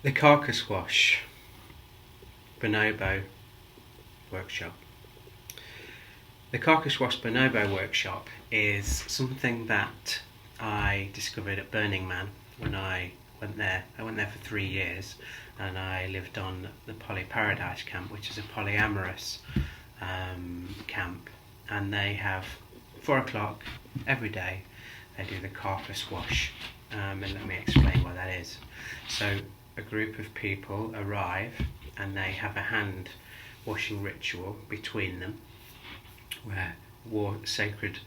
The Carcass Wash Bonobo workshop. The Carcass Wash Bonobo workshop is something that I discovered at Burning Man when I went there. I went there for 3 years, and I lived on the Poly Paradise camp, which is a polyamorous camp, and they have 4 o'clock every day. They do the Carcass Wash, and let me explain what that is. So a group of people arrive and they have a hand washing ritual between them where sacred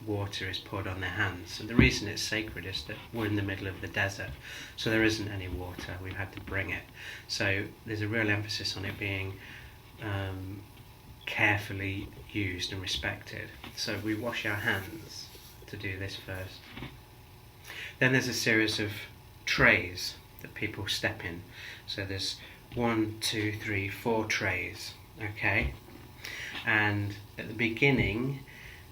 water is poured on their hands. And the reason it's sacred is that we're in the middle of the desert, so there isn't any water. We've had to bring it. So there's a real emphasis on it being carefully used and respected. So we wash our hands to do this first. Then there's a series of trays that people step in. So there's 1, 2, 3, 4 trays, okay? And at the beginning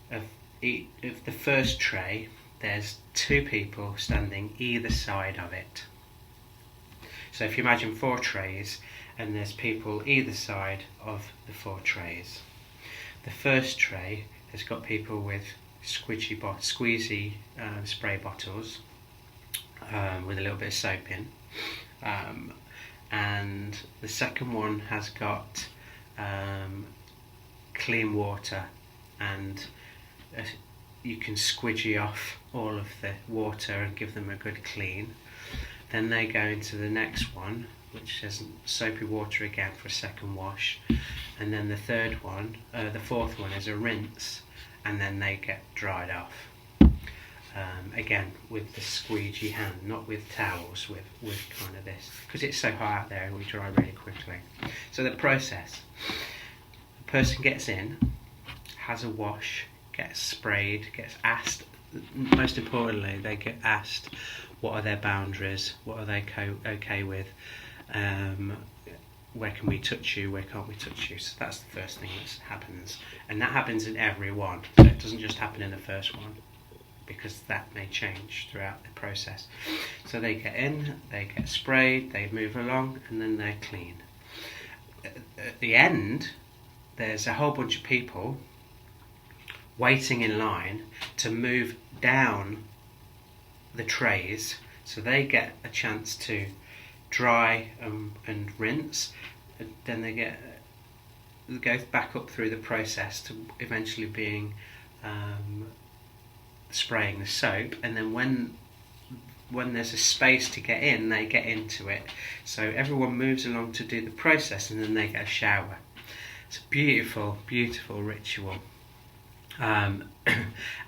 of the first tray, there's 2 people standing either side of it. So if you imagine 4 trays, and there's people either side of the 4 trays. The first tray has got people with squeezy spray bottles with a little bit of soap in, and the second one has got clean water, and you can squidgy off all of the water and give them a good clean. Then they go into the next one, which has soapy water again for a second wash, and then the fourth one is a rinse, and then they get dried off. Again with the squeegee hand, not with towels, with kind of this, because it's so hot out there and we dry really quickly. So the process: the person gets in, has a wash, gets sprayed, gets asked, most importantly they get asked what are their boundaries, what are they okay with, where can we touch you, where can't we touch you. So that's the first thing that happens, and that happens in every one, so it doesn't just happen in the first one, because that may change throughout the process. So they get in, they get sprayed, they move along, and then they're clean. At the end, there's a whole bunch of people waiting in line to move down the trays, so they get a chance to dry and rinse, and then they go back up through the process to eventually being spraying the soap, and then when there's a space to get in, they get into it. So everyone moves along to do the process, and then they get a shower. It's a beautiful, beautiful ritual, and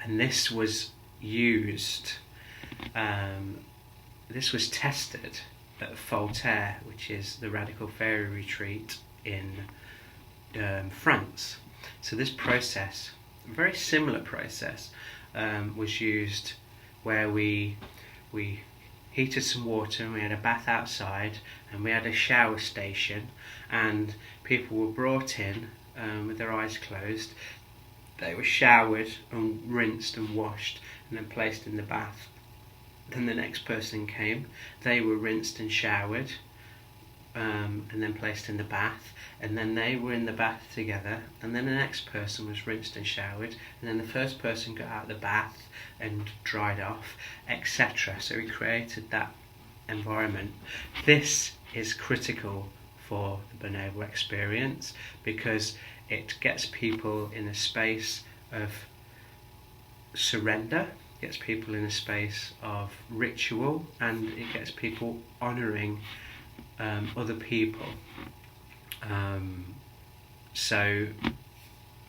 this was used. This was tested at Voltaire, which is the Radical Fairy Retreat in France. So this process, a very similar process, was used where we heated some water, and we had a bath outside, and we had a shower station, and people were brought in with their eyes closed. They were showered and rinsed and washed, and then placed in the bath. Then the next person came, they were rinsed and showered, and then placed in the bath, and then they were in the bath together, and then the next person was rinsed and showered, and then the first person got out of the bath and dried off, etc. So we created that environment. This is critical for the Bonobo experience, because it gets people in a space of surrender, gets people in a space of ritual, and it gets people honouring other people. So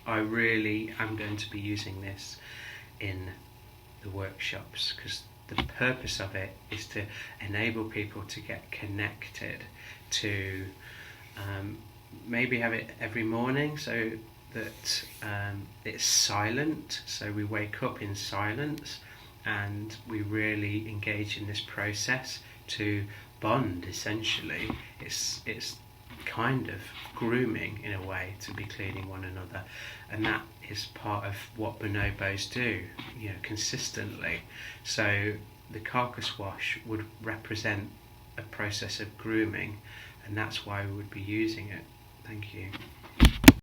I really am going to be using this in the workshops, because the purpose of it is to enable people to get connected, to maybe have it every morning, so that it's silent, so we wake up in silence and we really engage in this process to bond. Essentially it's kind of grooming in a way to be cleaning one another, and that is part of what bonobos do, consistently. So the Carcass Wash would represent a process of grooming, and that's why we would be using it. Thank you.